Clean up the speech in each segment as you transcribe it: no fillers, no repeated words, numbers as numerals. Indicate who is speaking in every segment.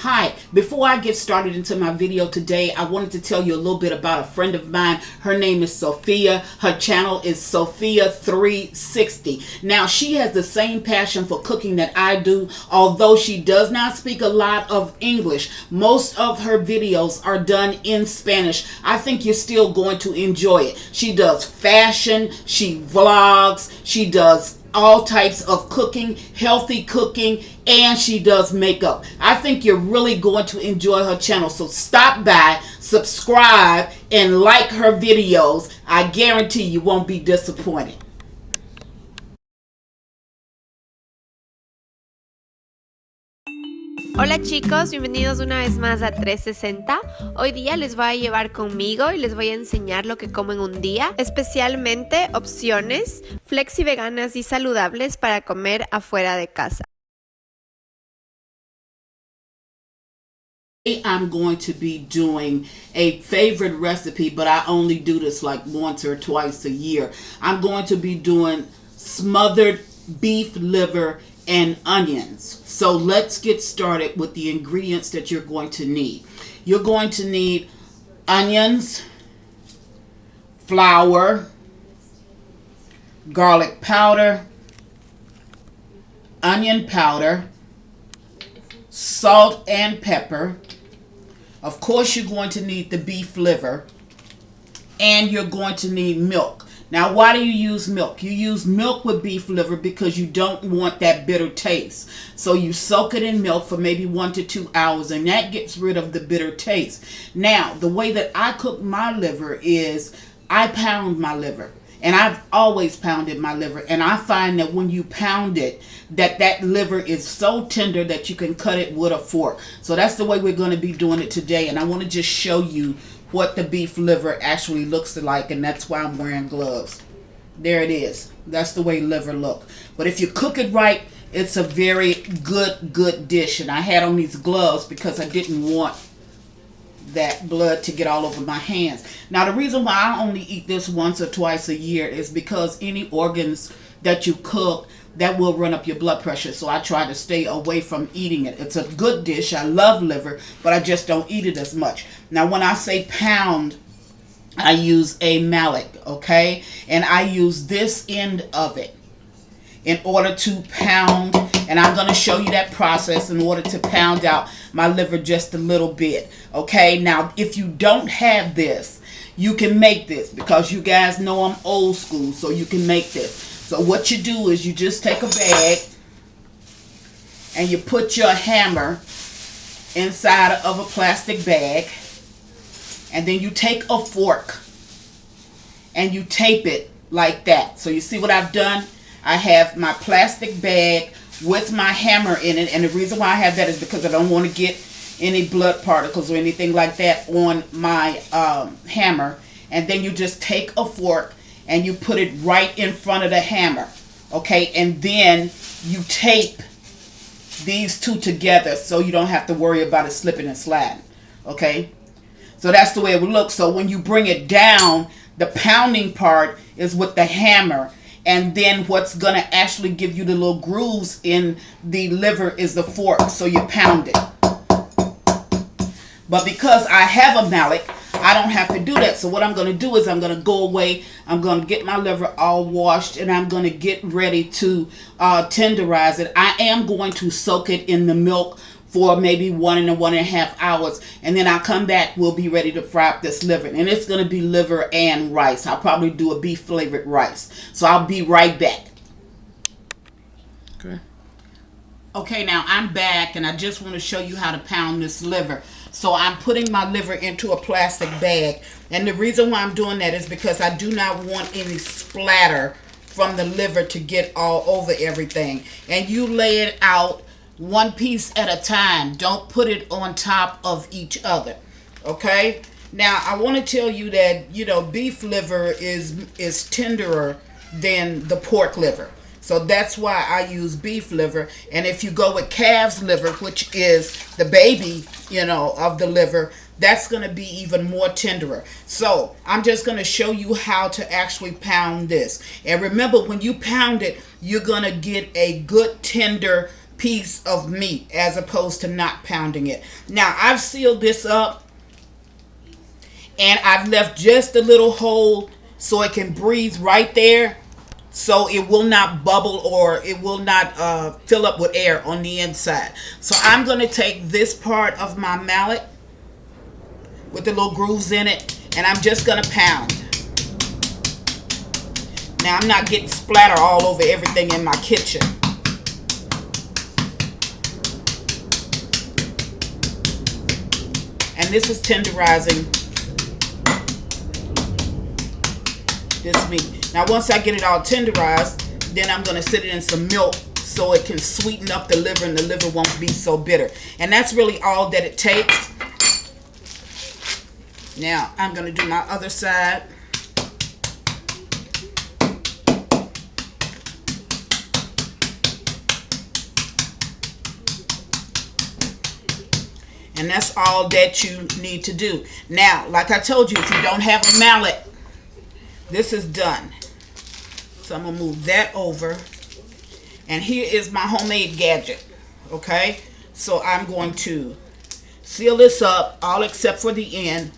Speaker 1: Hi, before I get started into my video today, I wanted to tell you a little bit about a friend of mine. Her name is Sophia. Her channel is Sophia 360. Now, she has the same passion for cooking that I do. Although she does not speak a lot of English, most of her videos are done in Spanish. I think you're still going to enjoy it. She does fashion, she vlogs, she does all types of cooking, healthy cooking, and she does makeup. I think you're really going to enjoy her channel. So stop by, subscribe, and like her videos. I guarantee you won't be disappointed.
Speaker 2: Hola chicos, bienvenidos una vez más a 360. Hoy día les voy a llevar conmigo y les voy a enseñar lo que como en un día, especialmente opciones flexi veganas y saludables para comer afuera de casa.
Speaker 1: I'm going to be doing a favorite recipe, but I only do this like once or twice a year. I'm going to be doing smothered beef liver and onions. So let's get started with the ingredients that you're going to need. You're going to need onions, flour, garlic powder, onion powder, salt and pepper. Of course, you're going to need the beef liver, and you're going to need milk. Now, why do you use milk? You use milk with beef liver because you don't want that bitter taste. So you soak it in milk for maybe 1 to 2 hours, and that gets rid of the bitter taste. Now, the way that I cook my liver is I pound my liver. And I've always pounded my liver. And I find that when you pound it, that liver is so tender that you can cut it with a fork. So that's the way we're going to be doing it today. And I want to just show you what the beef liver actually looks like, and that's why I'm wearing gloves. There it is. That's the way liver look. But if you cook it right, it's a very good dish. And I had on these gloves because I didn't want that blood to get all over my hands. Now, the reason why I only eat this once or twice a year is because any organs that you cook, that will run up your blood pressure. So I try to stay away from eating it. It's a good dish. I love liver, but I just don't eat it as much. Now, when I say pound, I use a mallet, okay? And I use this end of it in order to pound. And I'm going to show you that process in order to pound out my liver just a little bit, okay? Now, if you don't have this, you can make this, because you guys know I'm old school, so you can make this. So what you do is you just take a bag and you put your hammer inside of a plastic bag, and then you take a fork and you tape it like that. So you see what I've done? I have my plastic bag with my hammer in it, and the reason why I have that is because I don't want to get any blood particles or anything like that on my hammer. And then you just take a fork and you put it right in front of the hammer, okay? And then you tape these two together so you don't have to worry about it slipping and sliding, okay? So that's the way it would look. So when you bring it down, the pounding part is with the hammer, and then what's going to actually give you the little grooves in the liver is the fork, so you pound it. But because I have a mallet, I don't have to do that. So what I'm going to do is I'm going to go away. I'm going to get my liver all washed, and I'm going to get ready to tenderize it. I am going to soak it in the milk for maybe 1 and 1.5 hours. And then I'll come back. We'll be ready to fry up this liver. And it's going to be liver and rice. I'll probably do a beef flavored rice. So I'll be right back. Okay, now I'm back, and I just want to show you how to pound this liver. So I'm putting my liver into a plastic bag. And the reason why I'm doing that is because I do not want any splatter from the liver to get all over everything. And you lay it out one piece at a time. Don't put it on top of each other. Okay? Now, I want to tell you that, beef liver is tenderer than the pork liver. So that's why I use beef liver. And if you go with calf's liver, which is the baby, of the liver, that's going to be even more tenderer. So I'm just going to show you how to actually pound this. And remember, when you pound it, you're going to get a good tender piece of meat as opposed to not pounding it. Now I've sealed this up and I've left just a little hole so it can breathe right there, so it will not bubble or it will not fill up with air on the inside. So I'm going to take this part of my mallet with the little grooves in it and I'm just going to pound. Now I'm not getting splatter all over everything in my kitchen. And this is tenderizing this meat. Now once I get it all tenderized, then I'm going to sit it in some milk so it can sweeten up the liver and the liver won't be so bitter. And that's really all that it takes. Now I'm going to do my other side. And that's all that you need to do. Now, like I told you, if you don't have a mallet, this is done. So I'm going to move that over. And here is my homemade gadget. Okay? So I'm going to seal this up, all except for the end.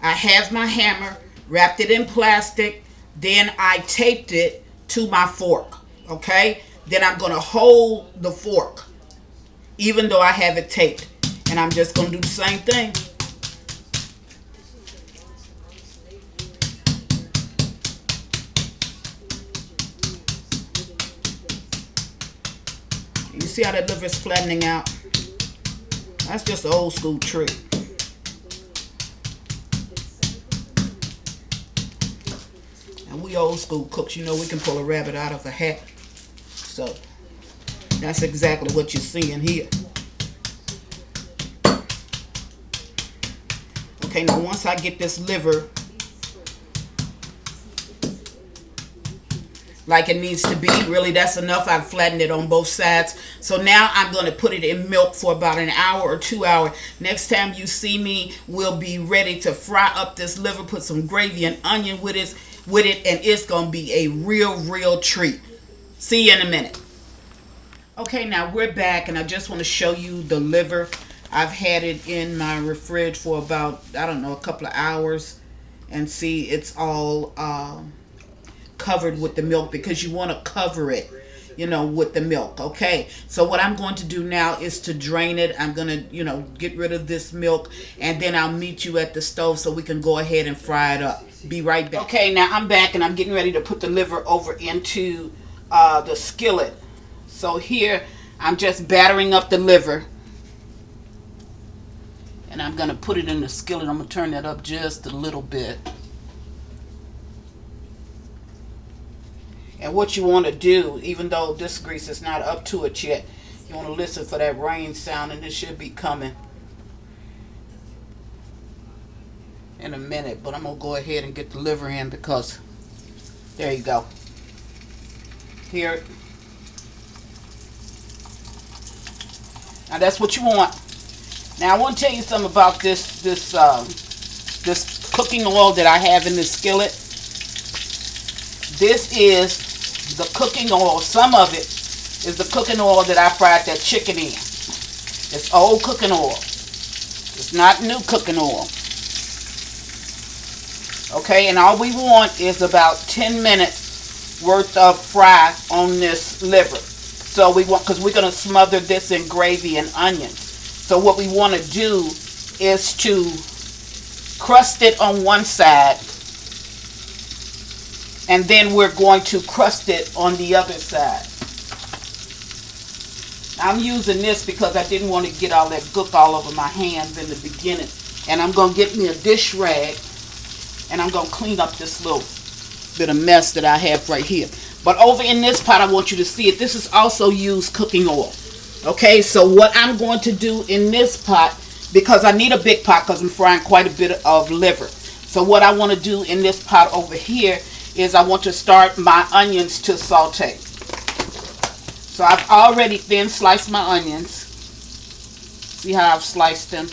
Speaker 1: I have my hammer, wrapped it in plastic, then I taped it to my fork. Okay? Then I'm going to hold the fork, even though I have it taped. And I'm just going to do the same thing. You see how that liver is flattening out? That's just an old school trick. And we old school cooks, you know we can pull a rabbit out of a hat. So that's exactly what you're seeing here. Okay, now once I get this liver like it needs to be, really that's enough. I've flattened it on both sides. So now I'm going to put it in milk for about an hour or 2 hours. Next time you see me, we'll be ready to fry up this liver, put some gravy and onion with it, and it's going to be a real treat. See you in a minute. Okay, now we're back and I just want to show you the liver. I've had it in my fridge for about, I don't know, a couple of hours. And see, it's all covered with the milk because you want to cover it, you know, with the milk. Okay, so what I'm going to do now is to drain it. I'm going to, you know, get rid of this milk and then I'll meet you at the stove so we can go ahead and fry it up. Be right back. Okay, now I'm back and I'm getting ready to put the liver over into the skillet. So here I'm just battering up the liver and I'm going to put it in the skillet. I'm going to turn that up just a little bit. And what you want to do, even though this grease is not up to it yet, you want to listen for that rain sound, and it should be coming in a minute. But I'm going to go ahead and get the liver in because there you go. Here. Now that's what you want. Now I want to tell you something about this cooking oil that I have in this skillet. This is the cooking oil. Some of it is the cooking oil that I fried that chicken in. It's old cooking oil. It's not new cooking oil. Okay, and all we want is about 10 minutes worth of fry on this liver. So we want, because we're going to smother this in gravy and onions. So what we want to do is to crust it on one side, and then we're going to crust it on the other side. I'm using this because I didn't want to get all that gook all over my hands in the beginning. And I'm going to get me a dish rag, and I'm going to clean up this little bit of mess that I have right here. But over in this pot, I want you to see it. This is also used cooking oil. Okay, so what I'm going to do in this pot, because I need a big pot because I'm frying quite a bit of liver. So what I want to do in this pot over here is I want to start my onions to saute. So I've already thin sliced my onions. See how I've sliced them?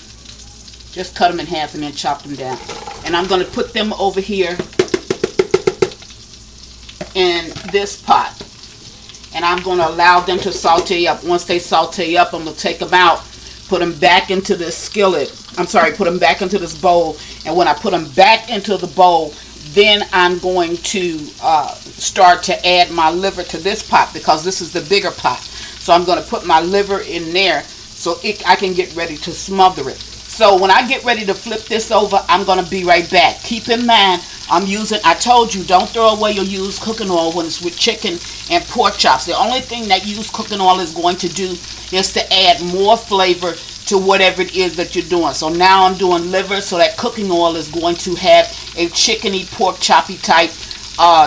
Speaker 1: Just cut them in half and then chop them down. And I'm going to put them over here in this pot. and I'm going to allow them to saute up. Once they saute up, I'm going to take them out, put them back into this skillet. I'm sorry, put them back into this bowl. And when I put them back into the bowl, then I'm going to start to add my liver to this pot, because this is the bigger pot. So I'm going to put my liver in there so I can get ready to smother it. So when I get ready to flip this over, I'm going to be right back. Keep in mind, I told you, don't throw away your used cooking oil when it's with chicken and pork chops. The only thing that used cooking oil is going to do is to add more flavor to whatever it is that you're doing. So now I'm doing liver, so that cooking oil is going to have a chickeny, pork choppy type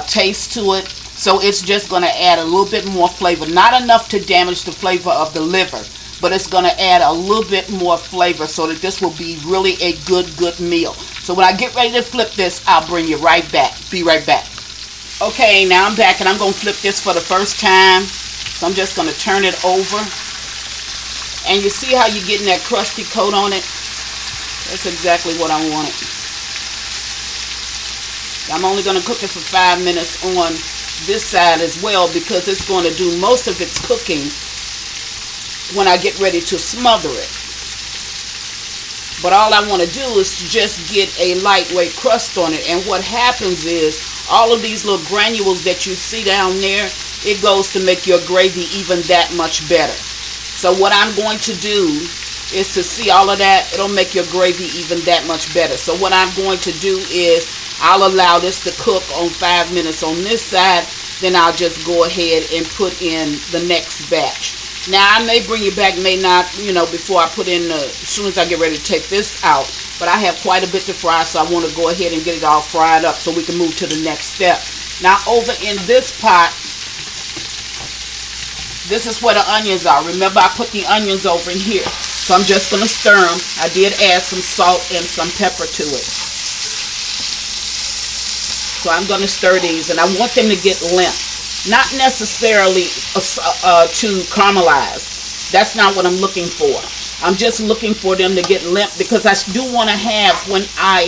Speaker 1: taste to it. So it's just going to add a little bit more flavor. Not enough to damage the flavor of the liver, but it's going to add a little bit more flavor so that this will be really a good meal. So when I get ready to flip this, I'll bring you right back. Be right back. Okay, now I'm back, and I'm going to flip this for the first time. So I'm just going to turn it over. And you see how you're getting that crusty coat on it? That's exactly what I wanted. I'm only going to cook it for 5 minutes on this side as well, because it's going to do most of its cooking when I get ready to smother it. But all I want to do is to just get a lightweight crust on it. And what happens is all of these little granules that you see down there, it goes to make your gravy even that much better. So what I'm going to do is to see all of that. It'll make your gravy even that much better. So what I'm going to do is I'll allow this to cook on 5 minutes on this side. Then I'll just go ahead and put in the next batch. Now I may bring you back, may not, before I put in as soon as I get ready to take this out. But I have quite a bit to fry, so I want to go ahead and get it all fried up so we can move to the next step. Now over in this pot, this is where the onions are. Remember, I put the onions over in here. So I'm just going to stir them. I did add some salt and some pepper to it. So I'm going to stir these, and I want them to get limp. Not necessarily to caramelize. That's not what I'm looking for. I'm just looking for them to get limp, because I do want to have, when I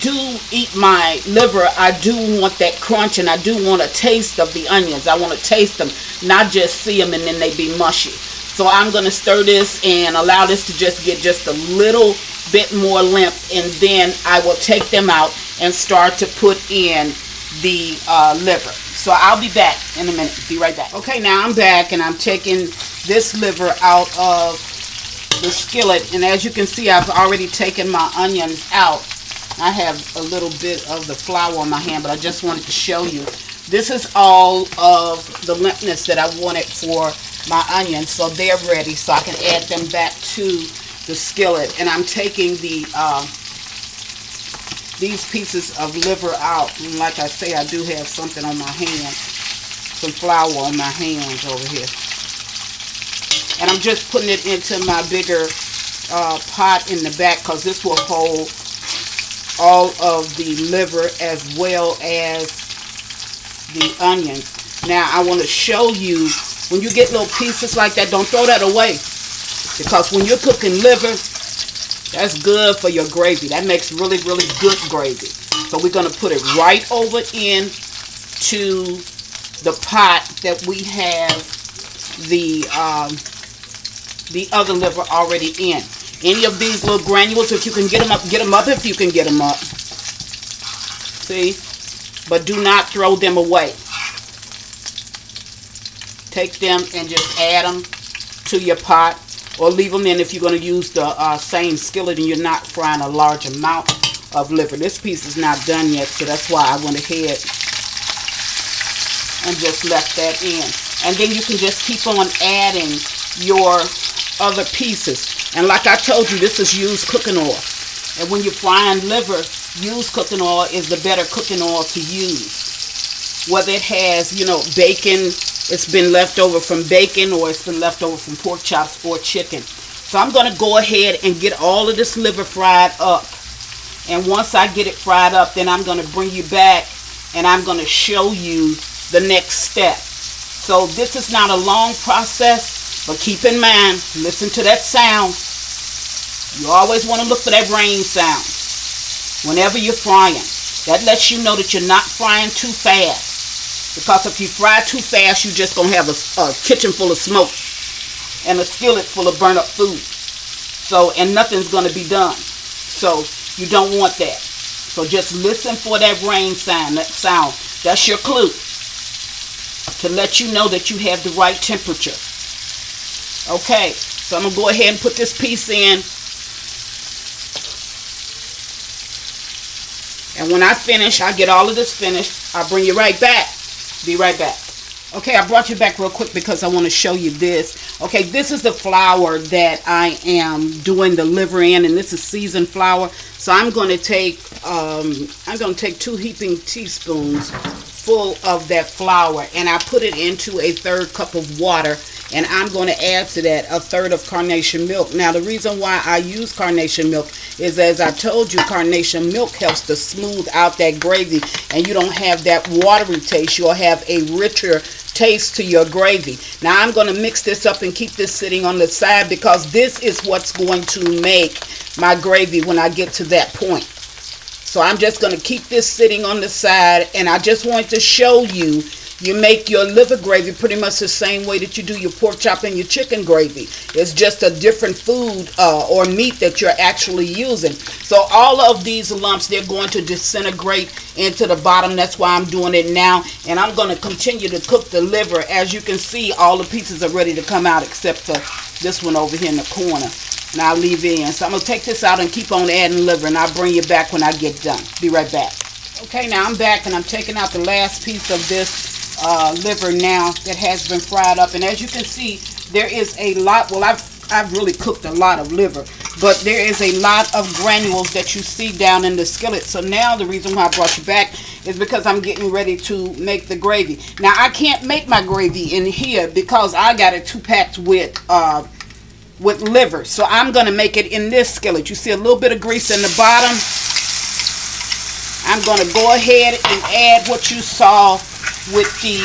Speaker 1: do eat my liver, I do want that crunch, and I do want a taste of the onions. I want to taste them, not just see them and then they be mushy. So I'm going to stir this and allow this to just get just a little bit more limp, and then I will take them out and start to put in the liver. So I'll be back in a minute. Be right back. Okay, now I'm back, and I'm taking this liver out of the skillet, and as you can see, I've already taken my onions out. I have a little bit of the flour on my hand, but I just wanted to show you. This is all of the limpness that I wanted for my onions, so they're ready, so I can add them back to the skillet. And I'm taking the these pieces of liver out. And like I say, I do have something on my hand, some flour on my hands over here. And I'm just putting it into my bigger pot in the back, because this will hold all of the liver as well as the onions. Now I want to show you, when you get little pieces like that, don't throw that away, because when you're cooking liver, that's good for your gravy. That makes really good gravy. So we're going to put it right over into the pot that we have the other liver already in. Any of these little granules, if you can get them up if you can get them up. See? But do not throw them away. Take them and just add them to your pot, or leave them in if you're going to use the same skillet and you're not frying a large amount of liver. This piece is not done yet, so that's why I went ahead and just left that in. And then you can just keep on adding your other pieces. And like I told you, this is used cooking oil. And when you're frying liver, used cooking oil is the better cooking oil to use. Whether it has, bacon, it's been left over from bacon, or it's been left over from pork chops or chicken. So I'm going to go ahead and get all of this liver fried up. And once I get it fried up, then I'm going to bring you back and I'm going to show you the next step. So this is not a long process, but keep in mind, listen to that sound. You always want to look for that rain sound whenever you're frying. That lets you know that you're not frying too fast. Because if you fry too fast, you're just going to have a kitchen full of smoke and a skillet full of burnt up food. So, and nothing's going to be done. So, you don't want that. So, just listen for that rain sound. That's your clue to let you know that you have the right temperature. Okay, so I'm going to go ahead and put this piece in. And when I finish, I get all of this finished, I'll bring you right back. Be right back. Okay, I brought you back real quick because I want to show you this. Okay, this is the flour that I am doing the liver in, and this is seasoned flour. So I'm going to take 2 heaping teaspoons full of that flour, and I put it into a 1/3 cup of water, and I'm going to add to that 1/3 of carnation milk. Now, the reason why I use carnation milk is, as I told you, carnation milk helps to smooth out that gravy, and you don't have that watery taste. You'll have a richer taste to your gravy. Now, I'm going to mix this up and keep this sitting on the side, because this is what's going to make my gravy when I get to that point. So I'm just going to keep this sitting on the side, and I just want to show you, you make your liver gravy pretty much the same way that you do your pork chop and your chicken gravy. It's just a different food or meat that you're actually using. So all of these lumps, they're going to disintegrate into the bottom. That's why I'm doing it now. And I'm going to continue to cook the liver. As you can see, all the pieces are ready to come out except for this one over here in the corner. And I'll leave it in. So I'm going to take this out and keep on adding liver, and I'll bring you back when I get done. Be right back. Okay, now I'm back, and I'm taking out the last piece of this liver now that has been fried up. And as you can see, there is a lot. Well, I've really cooked a lot of liver, but there is a lot of granules that you see down in the skillet. So now the reason why I brought you back is because I'm getting ready to make the gravy. Now, I can't make my gravy in here because I got it 2-packed with liver. So I'm going to make it in this skillet. You see a little bit of grease in the bottom. I'm going to go ahead and add what you saw with the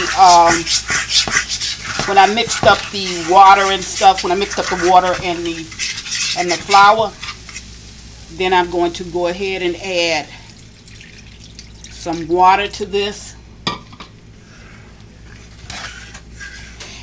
Speaker 1: when I mixed up the water and stuff, when I mixed up the water and the flour. Then I'm going to go ahead and add some water to this.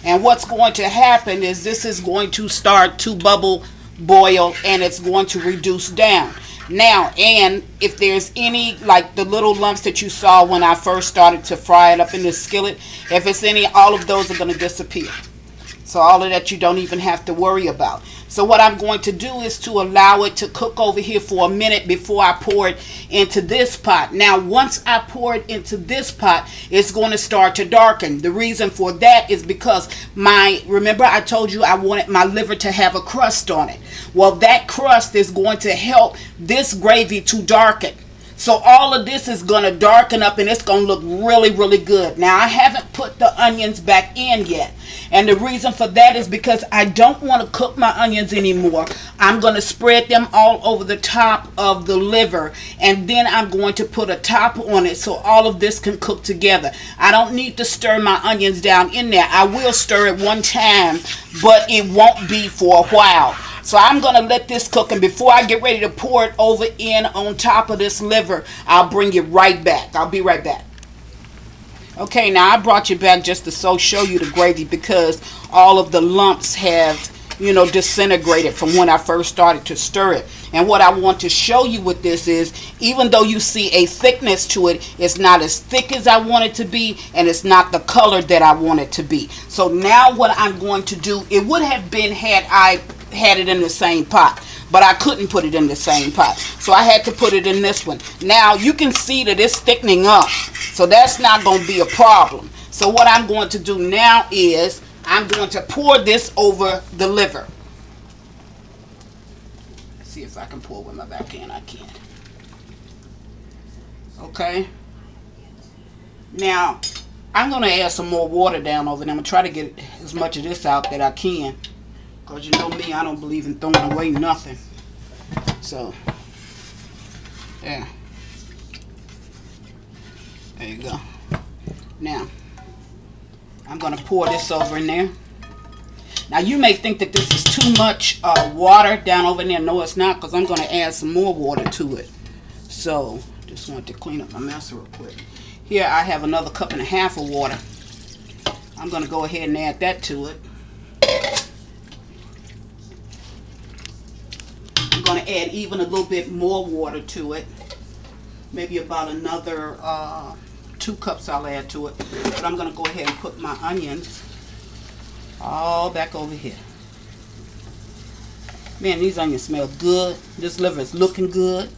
Speaker 1: And what's going to happen is this is going to start to boil, and it's going to reduce down. Now, and if there's any, like the little lumps that you saw when I first started to fry it up in the skillet, if it's any, all of those are going to disappear. So all of that you don't even have to worry about. So what I'm going to do is to allow it to cook over here for a minute before I pour it into this pot. Now, once I pour it into this pot, it's going to start to darken. The reason for that is because remember I told you I wanted my liver to have a crust on it. Well, that crust is going to help this gravy to darken. So all of this is going to darken up, and it's going to look really, really good. Now, I haven't put the onions back in yet. And the reason for that is because I don't want to cook my onions anymore. I'm going to spread them all over the top of the liver. And then I'm going to put a top on it so all of this can cook together. I don't need to stir my onions down in there. I will stir it one time, but it won't be for a while. So I'm going to let this cook, and before I get ready to pour it over in on top of this liver, I'll bring you right back. I'll be right back. Okay, now I brought you back just to show you the gravy, because all of the lumps have, disintegrated from when I first started to stir it. And what I want to show you with this is, even though you see a thickness to it, it's not as thick as I want it to be, and it's not the color that I want it to be. So now what I'm going to do, it would have been had I had it in the same pot, but I couldn't put it in the same pot, so I had to put it in this one. Now you can see that it's thickening up, so that's not going to be a problem. So what I'm going to do now is I'm going to pour this over the liver. Let's see if I can pour with my back hand. I can't. Okay, now I'm going to add some more water down over there. I'm going to try to get as much of this out that I can, because you know me, I don't believe in throwing away nothing. So, there you go. Now, I'm going to pour this over in there. Now, you may think that this is too much water down over in there. No, it's not, because I'm going to add some more water to it. So, just wanted to clean up my mess real quick. Here I have another 1.5 cups of water. I'm going to go ahead and add that to it. I'm going to add even a little bit more water to it. Maybe about another 2 cups I'll add to it. But I'm going to go ahead and put my onions all back over here. Man, these onions smell good. This liver is looking good.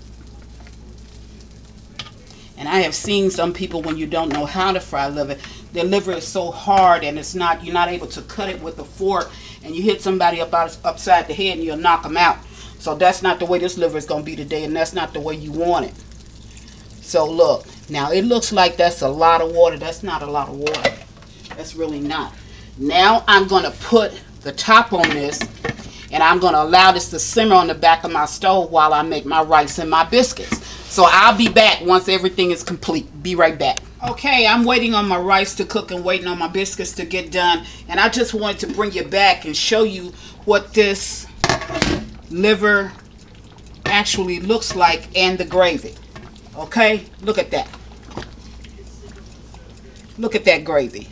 Speaker 1: And I have seen some people, when you don't know how to fry liver, their liver is so hard and you're not able to cut it with a fork, and you hit somebody upside the head and you'll knock them out. So that's not the way this liver is going to be today, and that's not the way you want it. So look, now it looks like that's a lot of water. That's not a lot of water. That's really not. Now I'm going to put the top on this, and I'm going to allow this to simmer on the back of my stove while I make my rice and my biscuits. So I'll be back once everything is complete. Be right back. Okay, I'm waiting on my rice to cook and waiting on my biscuits to get done. And I just wanted to bring you back and show you what this liver actually looks like and the gravy. Okay, look at that. Look at that gravy.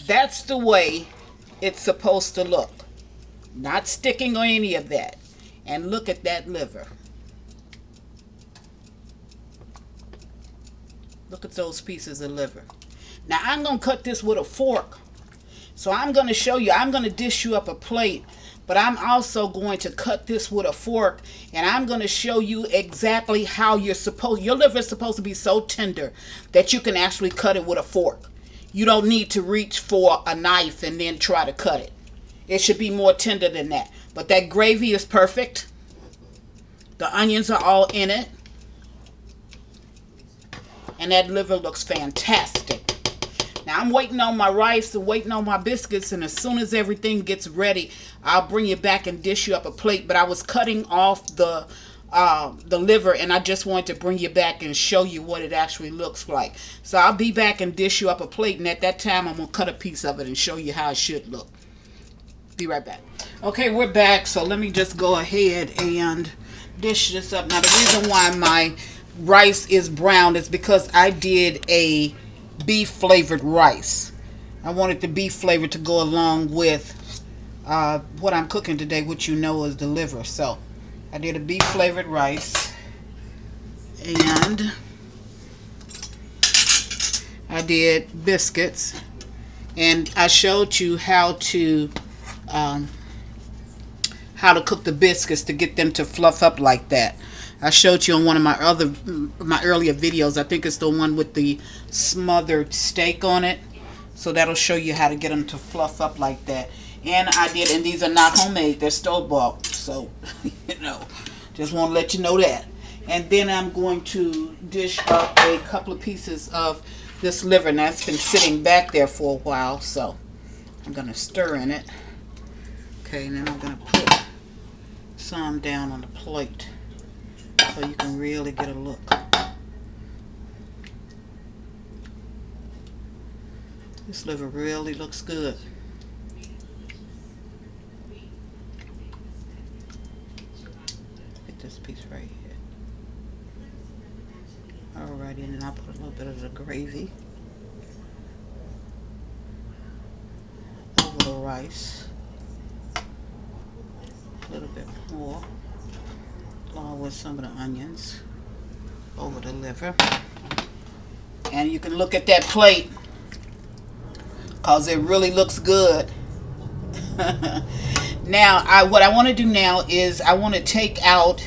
Speaker 1: That's the way it's supposed to look. Not sticking or any of that. And look at that liver. Look at those pieces of liver. Now I'm going to cut this with a fork. So I'm going to show you. I'm going to dish you up a plate. But I'm also going to cut this with a fork. And I'm going to show you exactly how your liver is supposed to be so tender that you can actually cut it with a fork. You don't need to reach for a knife and then try to cut it. It should be more tender than that. But that gravy is perfect. The onions are all in it. And that liver looks fantastic. Now I'm waiting on my rice and waiting on my biscuits, and as soon as everything gets ready, I'll bring you back and dish you up a plate. But I was cutting off the liver, and I just wanted to bring you back and show you what it actually looks like. So I'll be back and dish you up a plate, and at that time I'm going to cut a piece of it and show you how it should look. Be right back. Okay, we're back, so let me just go ahead and dish this up. Now the reason why my rice is brown is because I did a beef flavored rice. I wanted the beef flavor to go along with what I'm cooking today, which you know is the liver. So I did a beef flavored rice, and I did biscuits, and I showed you how to cook the biscuits to get them to fluff up like that. I showed you on one of my earlier videos. I think it's the one with the smothered steak on it. So that'll show you how to get them to fluff up like that. And I did, and these are not homemade, they're store-bought. So, you know, just want to let you know that. And then I'm going to dish up a couple of pieces of this liver. Now it's been sitting back there for a while, so I'm going to stir in it. Okay, and then I'm going to put some down on the plate, so you can really get a look. This liver really looks good. Get this piece right here. Alrighty, and then I'll put a little bit of the gravy over the rice. A little bit more, along with some of the onions over the liver. And you can look at that plate, because it really looks good. Now, what I want to do now is I want to take out,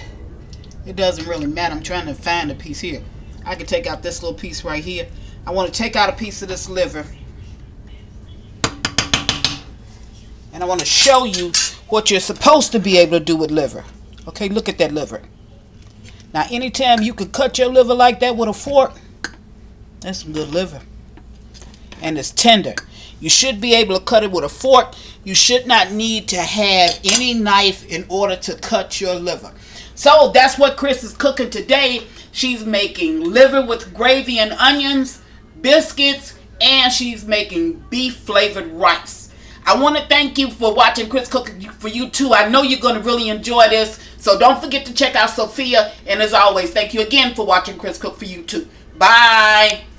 Speaker 1: it doesn't really matter, I'm trying to find a piece here. I can take out this little piece right here. I want to take out a piece of this liver, and I want to show you what you're supposed to be able to do with liver. Okay, look at that liver. Now, anytime you can cut your liver like that with a fork, that's some good liver. And it's tender. You should be able to cut it with a fork. You should not need to have any knife in order to cut your liver. So that's what Chris is cooking today. She's making liver with gravy and onions, biscuits, and she's making beef flavored rice. I want to thank you for watching Chris Cook for You Too. I know you're going to really enjoy this. So don't forget to check out Sophia. And as always, thank you again for watching Chris Cook for You Too. Bye.